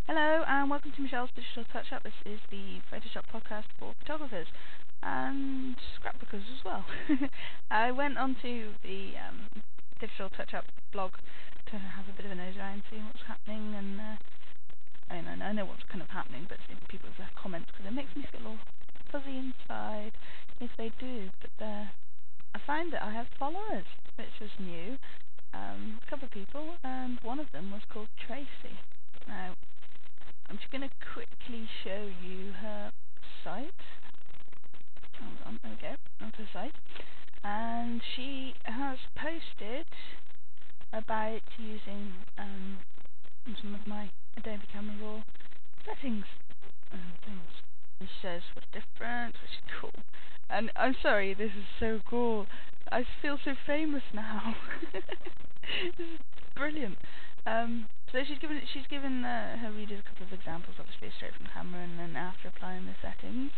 Hello and welcome to Michelle's Digital Touch-Up. This is the Photoshop podcast for photographers and scrapbookers as well. I went onto the Digital Touch-Up blog to have a bit of a nose around, see what's happening, and I know what's kind of happening, but seeing people's comments, because it makes me feel all fuzzy inside if they do. But I find that I have followers, which was new. A couple of people, and one of them was called Tracy. Now, I'm just going to quickly show you her site. Hold on, there we go, onto the site. And she has posted about using some of my Adobe Camera Raw settings and things. And she says what's different, which is cool. And I'm sorry, this is so cool. I feel so famous now. This is brilliant. So she's given her readers a couple of examples, obviously straight from camera, and then after applying the settings,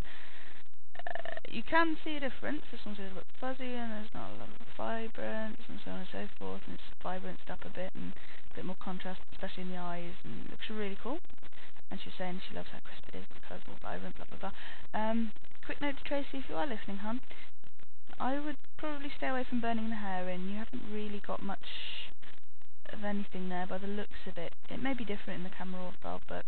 you can see a difference. This one's a little bit fuzzy, and there's not a lot of vibrance, and so on and so forth. And it's vibranced up a bit, and a bit more contrast, especially in the eyes, and it looks really cool. And she's saying she loves how crisp it is because it's more vibrant, blah blah blah. Quick note to Tracy, if you are listening, hon, I would probably stay away from burning the hair in. You haven't really got much of anything there by the looks of it. It may be different in the camera raw file, but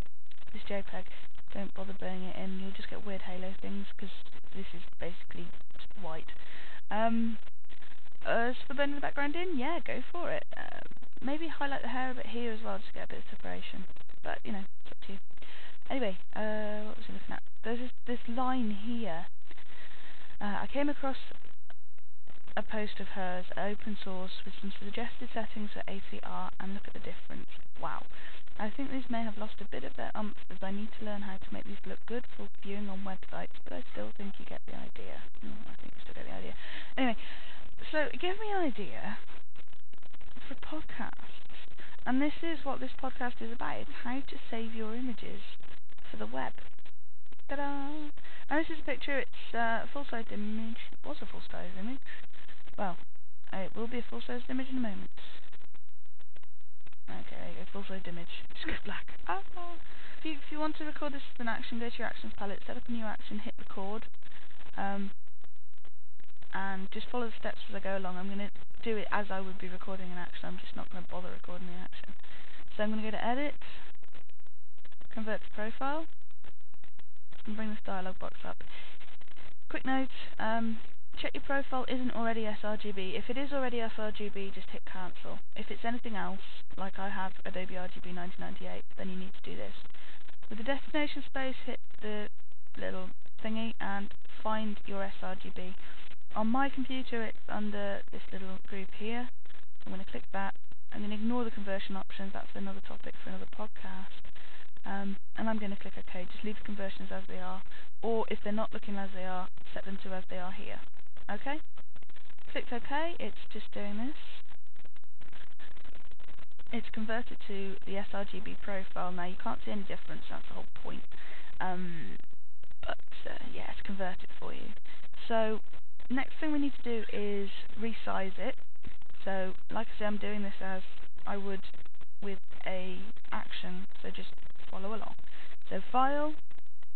this JPEG, don't bother burning it in. You'll just get weird halo things because this is basically just white. As for burning the background in, yeah, go for it. Maybe highlight the hair a bit here as well, just to get a bit of separation. But you know, it's up to you. Anyway, what was I looking at? There's this line here. I came across a post of hers, open source, with some suggested settings for ACR, and look at the difference. Wow. I think these may have lost a bit of their umph, as I need to learn how to make these look good for viewing on websites, but I still think you get the idea. I think you still get the idea. Anyway, so give me an idea for podcasts. And this is what this podcast is about. It's how to save your images for the web. Ta-da! And this is a picture. It's a full-size image. It was a full-size image. Well, it will be a full-sized image in a moment. Okay, there you go, full-sized image. Just go black. If you want to record this as an action, go to your actions palette, set up a new action, hit record, and just follow the steps as I go along. I'm going to do it as I would be recording an action. I'm just not going to bother recording the action. So I'm going to go to Edit, Convert to Profile, and bring this dialog box up. Quick note, check your profile isn't already sRGB. If it is already sRGB, just hit cancel. If it's anything else, like I have Adobe RGB 1998, then you need to do this. With the destination space, hit the little thingy and find your sRGB. On my computer, it's under this little group here. I'm going to click that. I'm going to ignore the conversion options. That's another topic for another podcast. And I'm going to click OK. Just leave the conversions as they are. Or if they're not looking as they are, set them to as they are here. Okay? Clicked OK. It's just doing this. It's converted to the sRGB profile. Now you can't see any difference. That's the whole point. But yeah, it's converted for you. So next thing we need to do is resize it. So like I say, I'm doing this as I would with a action. So just follow along. So File,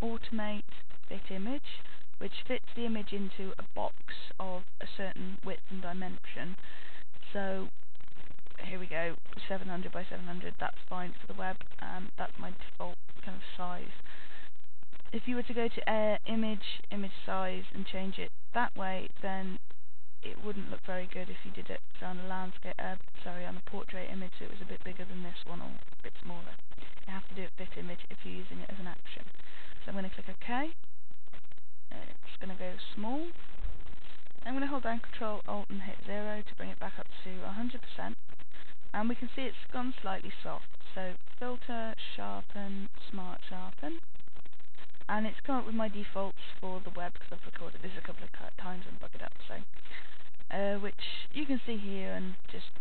Automate, Fit Image, which fits the image into a box of a certain width and dimension. So here we go, 700 by 700, that's fine for the web. That's my default kind of size. If you were to go to image size and change it that way, then it wouldn't look very good if you did it on a landscape, on a portrait image, so it was a bit bigger than this one or a bit smaller. You have to do it fit image if you're using it as an action. So I'm going to click OK. It's going to go small. I'm going to hold down Control Alt and hit 0 to bring it back up to 100%. And we can see it's gone slightly soft. So Filter, Sharpen, Smart Sharpen. And it's come up with my defaults for the web because I've recorded this a couple of times and bugged it up. So, which you can see here, and just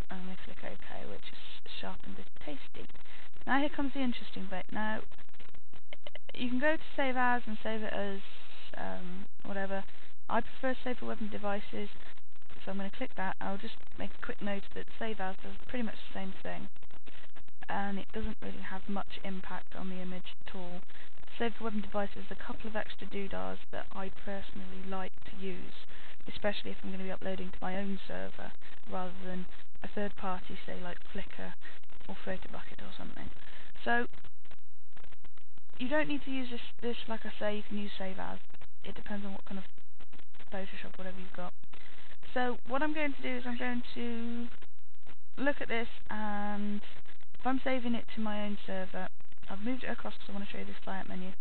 I'm going to click OK, which is sharpened as tasty. Now here comes the interesting bit. Now you can go to Save As and save it as whatever. I prefer Save for Web and Devices, so I'm going to click that. I'll just make a quick note that Save As does pretty much the same thing. and it doesn't really have much impact on the image at all. Save for web and devices, a couple of extra doodahs that I personally like to use, especially if I'm going to be uploading to my own server rather than a third party, say like Flickr or Photobucket or something. So you don't need to use this like I say, you can use Save As. It depends on what kind of Photoshop, whatever you've got. So what I'm going to do is I'm going to look at this, and if I'm saving it to my own server, I've moved it across because I want to show you this flyout menu.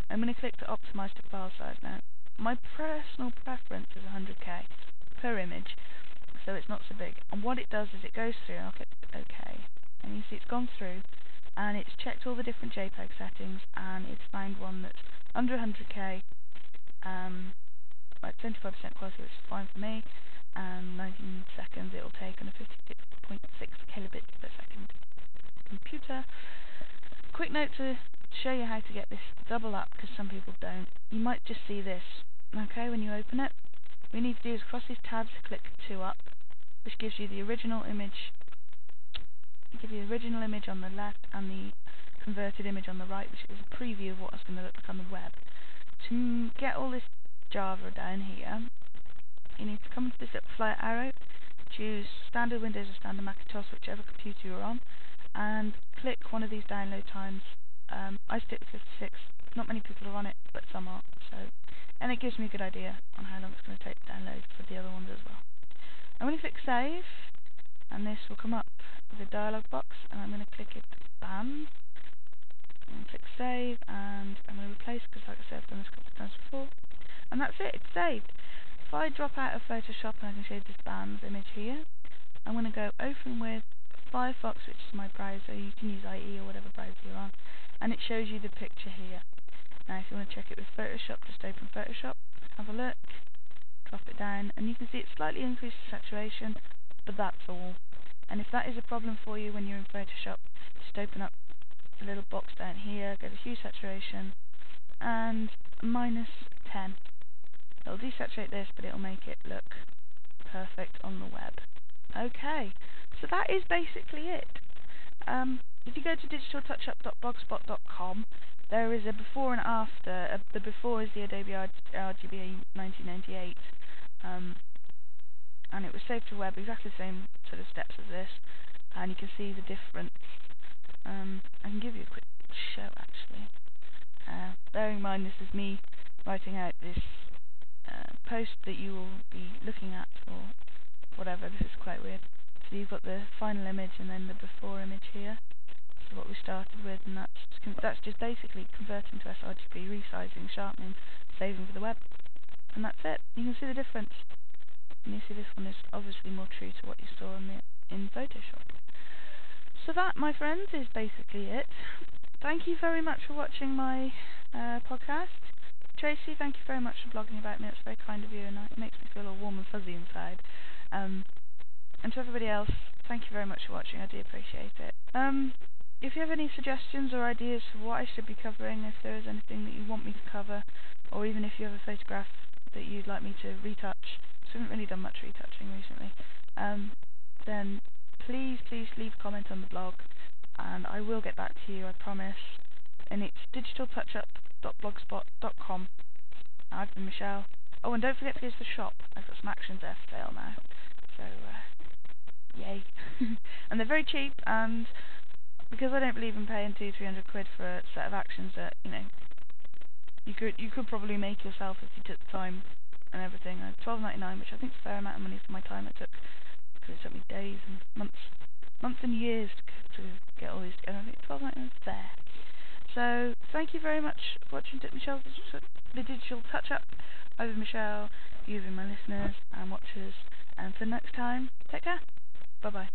I'm going to click to optimise to file size now. My personal preference is 100k per image, so it's not so big. And what it does is it goes through, and I'll click OK, and you see it's gone through, and it's checked all the different JPEG settings, and it's found one that's under 100k, like 25% quality, which is fine for me, and 19 seconds it will take on a 56.6 kilobits per second computer. Quick note to show you how to get this double up, because some people don't. You might just see this, okay, when you open it. What you need to do is across these tabs click 2 up, which gives you the original image, on the left and the converted image on the right, which is a preview of what it's going to look like on the web. To get all this Java down here, you need to come into this little flyer arrow, choose standard Windows or standard Macintosh, whichever computer you're on, and click one of these download times. I stick with 56. Not many people are on it, but some are. And it gives me a good idea on how long it's going to take to download for the other ones as well. I'm going to click save, and this will come up with a dialog box, and I'm going to click it banned. And click save, and I'm going to replace, because like I said, I've done this a couple of times before. And that's it, it's saved. If I drop out of Photoshop and I can show you this banned image here, I'm going to go open with Firefox, which is my browser. You can use IE or whatever browser you're on, and it shows you the picture here. Now if you want to check it with Photoshop, just open Photoshop, have a look, drop it down, and you can see it slightly increases saturation, but that's all. And if that is a problem for you when you're in Photoshop, just open up the little box down here, go to hue saturation, and -10. It'll desaturate this, but it'll make it look perfect on the web. Okay, so that is basically it. If you go to digitaltouchup.blogspot.com, there is a before and after. The before is the Adobe RGB 1998, and it was saved to web, exactly the same sort of steps as this, and you can see the difference. I can give you a quick show actually. Bearing in mind this is me writing out this post that you will be looking at, or whatever. This is quite weird. So you've got the final image and then the before image here. So what we started with, and that's just basically converting to sRGB, resizing, sharpening, saving for the web, and that's it. You can see the difference. And you see this one is obviously more true to what you saw in Photoshop. So that, my friends, is basically it. Thank you very much for watching my podcast. Tracy, thank you very much for blogging about me. It's very kind of you, and it makes me feel all warm and fuzzy inside. And to everybody else, thank you very much for watching. I do appreciate it. If you have any suggestions or ideas for what I should be covering, if there is anything that you want me to cover, or even if you have a photograph that you'd like me to retouch, because I haven't really done much retouching recently, then please leave a comment on the blog, and I will get back to you, I promise. And it's digitaltouchup.blogspot.com. I've been Michelle. Oh, and don't forget to go to the shop. I've got some actions there for sale now. So, yay. And they're very cheap, and because I don't believe in paying £200-300 for a set of actions that, you could probably make yourself if you took the time and everything. $12.99, which I think is a fair amount of money for my time it took, because it took me days and months and years to get all these together. I think $12.99 is fair. So, thank you very much for watching the Digital Touch-Up. I've been Michelle, you've been my listeners and watchers, and for next time, take care. Bye-bye.